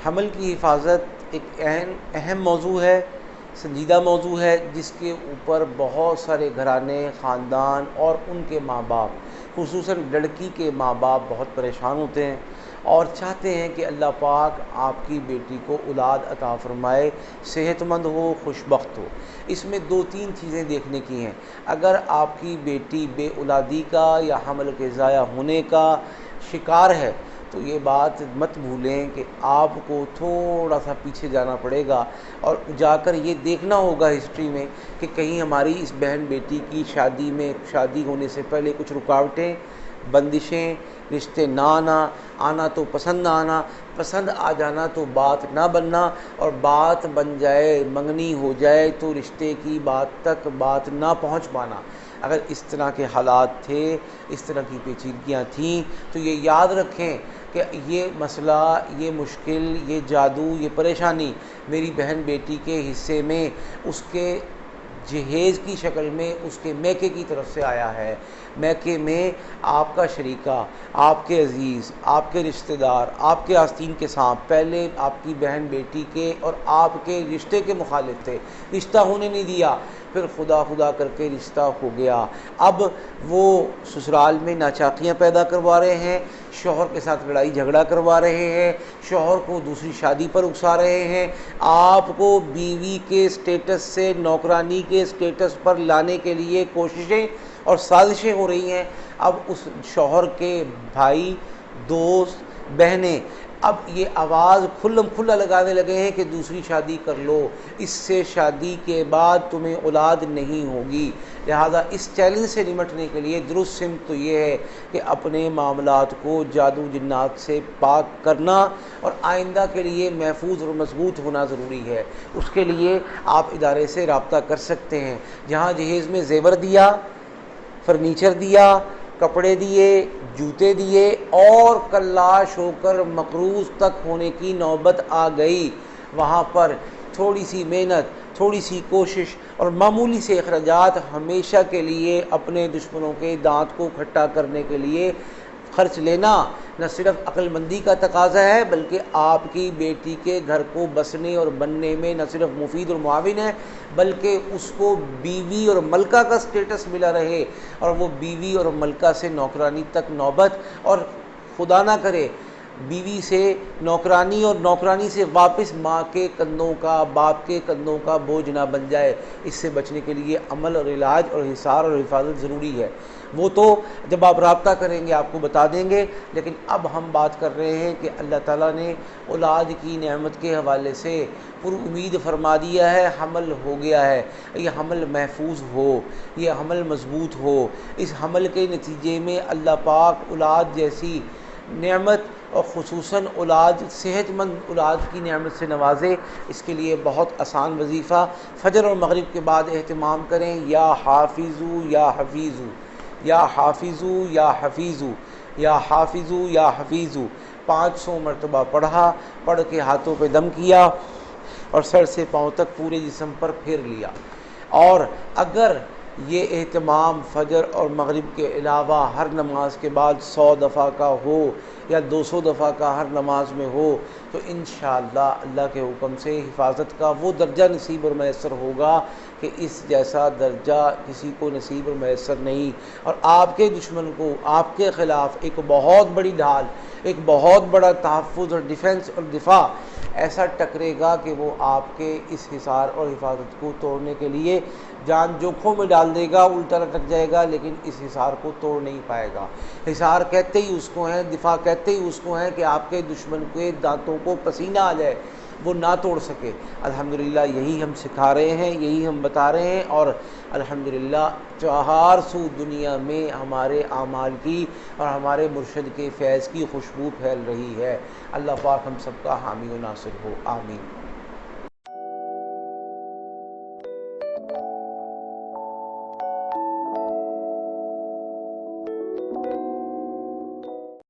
حمل کی حفاظت ایک اہم موضوع ہے، سنجیدہ موضوع ہے، جس کے اوپر بہت سارے گھرانے، خاندان اور ان کے ماں باپ، خصوصاً لڑکی کے ماں باپ بہت پریشان ہوتے ہیں اور چاہتے ہیں کہ اللہ پاک آپ کی بیٹی کو اولاد عطا فرمائے، صحت مند ہو، خوش بخت ہو۔ اس میں دو تین چیزیں دیکھنے کی ہیں۔ اگر آپ کی بیٹی بے اولادی کا یا حمل کے ضائع ہونے کا شکار ہے تو یہ بات مت بھولیں کہ آپ کو تھوڑا سا پیچھے جانا پڑے گا اور جا کر یہ دیکھنا ہوگا ہسٹری میں کہ کہیں ہماری اس بہن بیٹی کی شادی ہونے سے پہلے کچھ رکاوٹیں، بندشیں، رشتے نہ آنا تو پسند نہ آنا، پسند آ جانا تو بات نہ بننا، اور بات بن جائے، منگنی ہو جائے تو رشتے کی بات تک بات نہ پہنچ پانا۔ اگر اس طرح کے حالات تھے، اس طرح کی پیچیدگیاں تھیں تو یہ یاد رکھیں کہ یہ مسئلہ، یہ مشکل، یہ جادو، یہ پریشانی میری بہن بیٹی کے حصے میں اس کے جہیز کی شکل میں اس کے میکے کی طرف سے آیا ہے۔ میکے میں آپ کا شریکہ، آپ کے عزیز، آپ کے رشتہ دار، آپ کے آستین کے سانپ پہلے آپ کی بہن بیٹی کے اور آپ کے رشتے کے مخالف تھے، رشتہ ہونے نہیں دیا، پھر خدا خدا کر کے رشتہ ہو گیا۔ اب وہ سسرال میں ناچاکیاں پیدا کروا رہے ہیں، شوہر کے ساتھ لڑائی جھگڑا کروا رہے ہیں، شوہر کو دوسری شادی پر اکسا رہے ہیں، آپ کو بیوی کے سٹیٹس سے نوکرانی کے سٹیٹس پر لانے کے لیے کوششیں اور سازشیں ہو رہی ہیں۔ اب اس شوہر کے بھائی، دوست، بہنیں اب یہ آواز کھلم کھلا لگانے لگے ہیں کہ دوسری شادی کر لو، اس سے شادی کے بعد تمہیں اولاد نہیں ہوگی۔ لہذا اس چیلنج سے نمٹنے کے لیے درست سمت تو یہ ہے کہ اپنے معاملات کو جادو جنات سے پاک کرنا اور آئندہ کے لیے محفوظ اور مضبوط ہونا ضروری ہے۔ اس کے لیے آپ ادارے سے رابطہ کر سکتے ہیں۔ جہاں جہیز میں زیور دیا، فرنیچر دیا، کپڑے دیے، جوتے دیے اور کلاش ہو کر مقروض تک ہونے کی نوبت آ گئی، وہاں پر تھوڑی سی محنت، تھوڑی سی کوشش اور معمولی سے اخراجات ہمیشہ کے لیے اپنے دشمنوں کے دانت کو کھٹا کرنے کے لیے خرچ لینا نہ صرف عقل مندی کا تقاضا ہے، بلکہ آپ کی بیٹی کے گھر کو بسنے اور بننے میں نہ صرف مفید اور معاون ہے، بلکہ اس کو بیوی اور ملکہ کا سٹیٹس ملا رہے، اور وہ بیوی اور ملکہ سے نوکرانی تک نوبت، اور خدا نہ کرے بیوی سے نوکرانی اور نوکرانی سے واپس ماں کے کندھوں کا، باپ کے کندھوں کا بوجھ نہ بن جائے۔ اس سے بچنے کے لیے عمل اور علاج اور حصار اور حفاظت ضروری ہے۔ وہ تو جب آپ رابطہ کریں گے آپ کو بتا دیں گے، لیکن اب ہم بات کر رہے ہیں کہ اللہ تعالیٰ نے اولاد کی نعمت کے حوالے سے پر امید فرما دیا ہے، حمل ہو گیا ہے، یہ حمل محفوظ ہو، یہ حمل مضبوط ہو، اس حمل کے نتیجے میں اللہ پاک اولاد جیسی نعمت اور خصوصاً اولاد، صحت مند اولاد کی نعمت سے نوازے۔ اس کے لیے بہت آسان وظیفہ فجر اور مغرب کے بعد اہتمام کریں، یا حافظو یا حفیظو، یا حافظو یا حفیظو، یا حافظو یا حفیظو 500 مرتبہ پڑھا، پڑھ کے ہاتھوں پہ دم کیا اور سر سے پاؤں تک پورے جسم پر پھیر لیا۔ اور اگر یہ اہتمام فجر اور مغرب کے علاوہ ہر نماز کے بعد 100 دفعہ کا ہو یا 200 دفعہ کا ہر نماز میں ہو تو انشاءاللہ اللہ کے حکم سے حفاظت کا وہ درجہ نصیب اور میسر ہوگا کہ اس جیسا درجہ کسی کو نصیب اور میسر نہیں، اور آپ کے دشمن کو آپ کے خلاف ایک بہت بڑی ڈھال، ایک بہت بڑا تحفظ اور ڈیفنس اور دفاع ایسا ٹکرے گا کہ وہ آپ کے اس حصار اور حفاظت کو توڑنے کے لیے جان جوکھوں میں ڈال دے گا، الٹا لٹک جائے گا، لیکن اس حصار کو توڑ نہیں پائے گا۔ حصار کہتے ہی اس کو ہیں، دفاع کہتے ہی اس کو ہیں کہ آپ کے دشمن کے دانتوں کو پسینہ آ جائے، وہ نہ توڑ سکے۔ الحمدللہ یہی ہم سکھا رہے ہیں، یہی ہم بتا رہے ہیں، اور الحمدللہ چہار سو دنیا میں ہمارے اعمال کی اور ہمارے مرشد کے فیض کی خوشبو پھیل رہی ہے۔ اللہ پاک ہم سب کا حامی و ناصر ہو، آمین۔